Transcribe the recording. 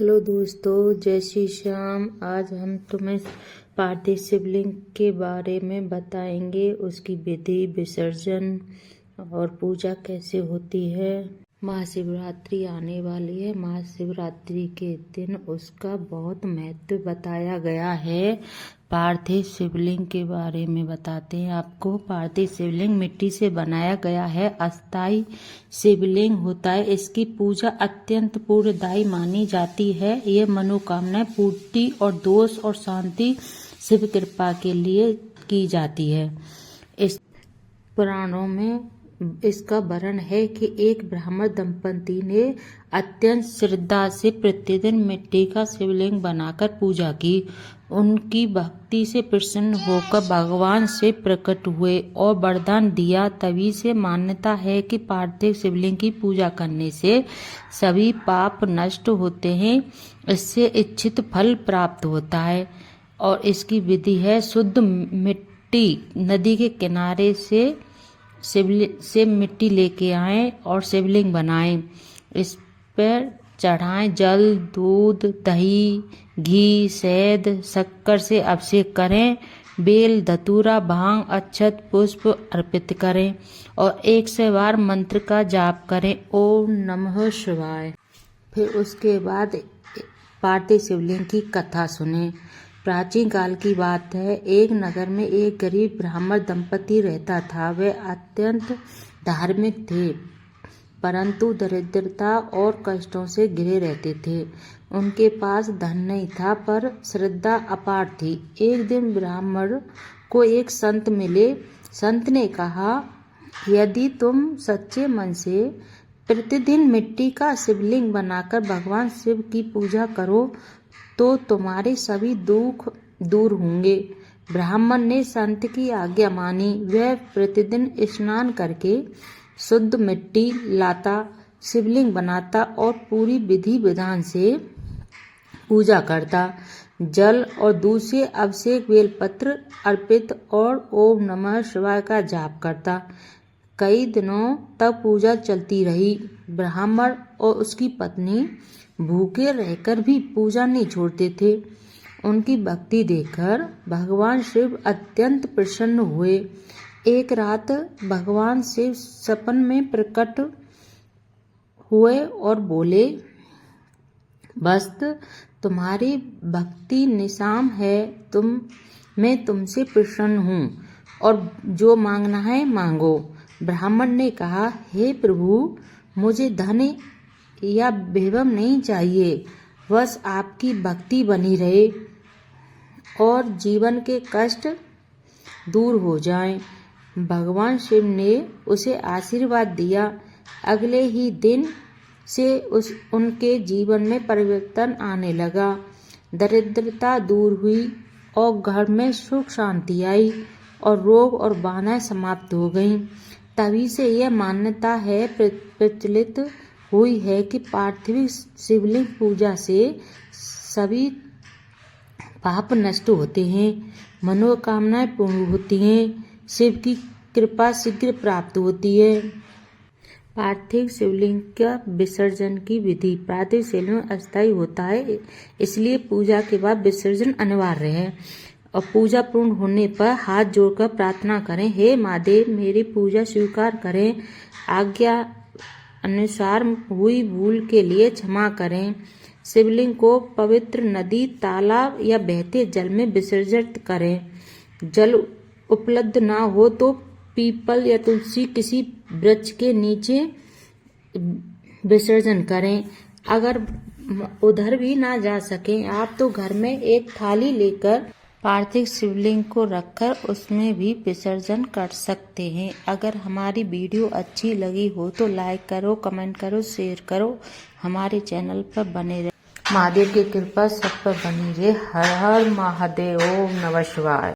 Hello दोस्तों, जय श्री श्याम। आज हम तुम्हें पार्थिव शिवलिंग के बारे में बताएंगे, उसकी विधि, विसर्जन और पूजा कैसे होती है। महाशिवरात्रि आने वाली है। महाशिवरात्रि के दिन उसका बहुत महत्व बताया गया है। पार्थिव शिवलिंग के बारे में बताते हैं आपको। पार्थिव शिवलिंग मिट्टी से बनाया गया है, अस्थायी शिवलिंग होता है। इसकी पूजा अत्यंत पुण्यदायी मानी जाती है। ये मनोकामनाएं पूर्ति और दोष और शांति शिव कृपा के लिए की जाती है। इस पुराणों में इसका वर्णन है कि एक ब्राह्मण दंपति ने अत्यंत श्रद्धा से प्रतिदिन मिट्टी का शिवलिंग बनाकर पूजा की। उनकी भक्ति से प्रसन्न होकर भगवान से प्रकट हुए और वरदान दिया। तभी से मान्यता है कि पार्थिव शिवलिंग की पूजा करने से सभी पाप नष्ट होते हैं, इससे इच्छित फल प्राप्त होता है। और इसकी विधि है, शुद्ध मिट्टी नदी के किनारे से मिट्टी लेके आएं और शिवलिंग बनाएं। इस पर चढ़ाएं जल, दूध, दही, घी, शहद, शक्कर से अभिषेक करें। बेल, धतूरा, भांग, अक्षत, पुष्प अर्पित करें और 100 बार मंत्र का जाप करें, ओम नमः शिवाय। फिर उसके बाद पार्थिव शिवलिंग की कथा सुने। प्राचीन काल की बात है। एक नगर में एक गरीब ब्राह्मण दंपति रहता था। वे अत्यंत धार्मिक थे, परंतु दरिद्रता और कष्टों से घिरे रहते थे। उनके पास धन नहीं था, पर श्रद्धा अपार थी। एक दिन ब्राह्मण को एक संत मिले। संत ने कहा, यदि तुम सच्चे मन से प्रतिदिन मिट्टी का शिवलिंग बनाकर भगवान शिव की पूजा करो तो तुम्हारे सभी दुख दूर होंगे। ब्राह्मण ने संत की आज्ञा मानी। वह प्रतिदिन स्नान करके शुद्ध मिट्टी लाता, शिवलिंग बनाता और पूरी विधि विधान से पूजा करता। जल और दूध से अभिषेक, बेलपत्र अर्पित और ओम नमः शिवाय का जाप करता। कई दिनों तक पूजा चलती रही। ब्राह्मण और उसकी पत्नी भूखे रहकर भी पूजा नहीं छोड़ते थे। उनकी भक्ति देखकर भगवान शिव अत्यंत प्रसन्न हुए। एक रात भगवान शिव सपन में प्रकट हुए और बोले, बस तुम्हारी भक्ति निशाम है, मैं तुमसे प्रसन्न हूँ और जो मांगना है मांगो। ब्राह्मण ने कहा, हे प्रभु, मुझे धन या वैभव नहीं चाहिए, बस आपकी भक्ति बनी रहे और जीवन के कष्ट दूर हो जाएं। भगवान शिव ने उसे आशीर्वाद दिया। अगले ही दिन से उनके जीवन में परिवर्तन आने लगा। दरिद्रता दूर हुई और घर में सुख शांति आई और रोग और बाधाएं समाप्त हो गईं। तभी से यह मान्यता है प्रचलित हुई है कि पार्थिव शिवलिंग पूजा से सभी पाप नष्ट होते हैं, मनोकामनाएं पूर्ण होती हैं, शिव की कृपा शीघ्र प्राप्त होती है। पार्थिव शिवलिंग का विसर्जन की विधि। पार्थिव शिवलिंग अस्थायी होता है, इसलिए पूजा के बाद विसर्जन अनिवार्य है। और पूजा पूर्ण होने पर हाथ जोड़कर प्रार्थना करें, हे महादेव, मेरी पूजा स्वीकार करें, आज्ञा अनुसार हुई भूल के लिए क्षमा करें। शिवलिंग को पवित्र नदी, तालाब या बहते जल में विसर्जित करें। जल उपलब्ध ना हो तो पीपल या तुलसी किसी वृक्ष के नीचे विसर्जन करें। अगर उधर भी ना जा सकें आप तो घर में एक थाली लेकर पार्थिव शिवलिंग को रखकर उसमें भी विसर्जन कर सकते हैं। अगर हमारी वीडियो अच्छी लगी हो तो लाइक करो, कमेंट करो, शेयर करो। हमारे चैनल पर बने रहे। महादेव की कृपा सब पर बनी रहे। हर हर महादेव। ओम नमः शिवाय।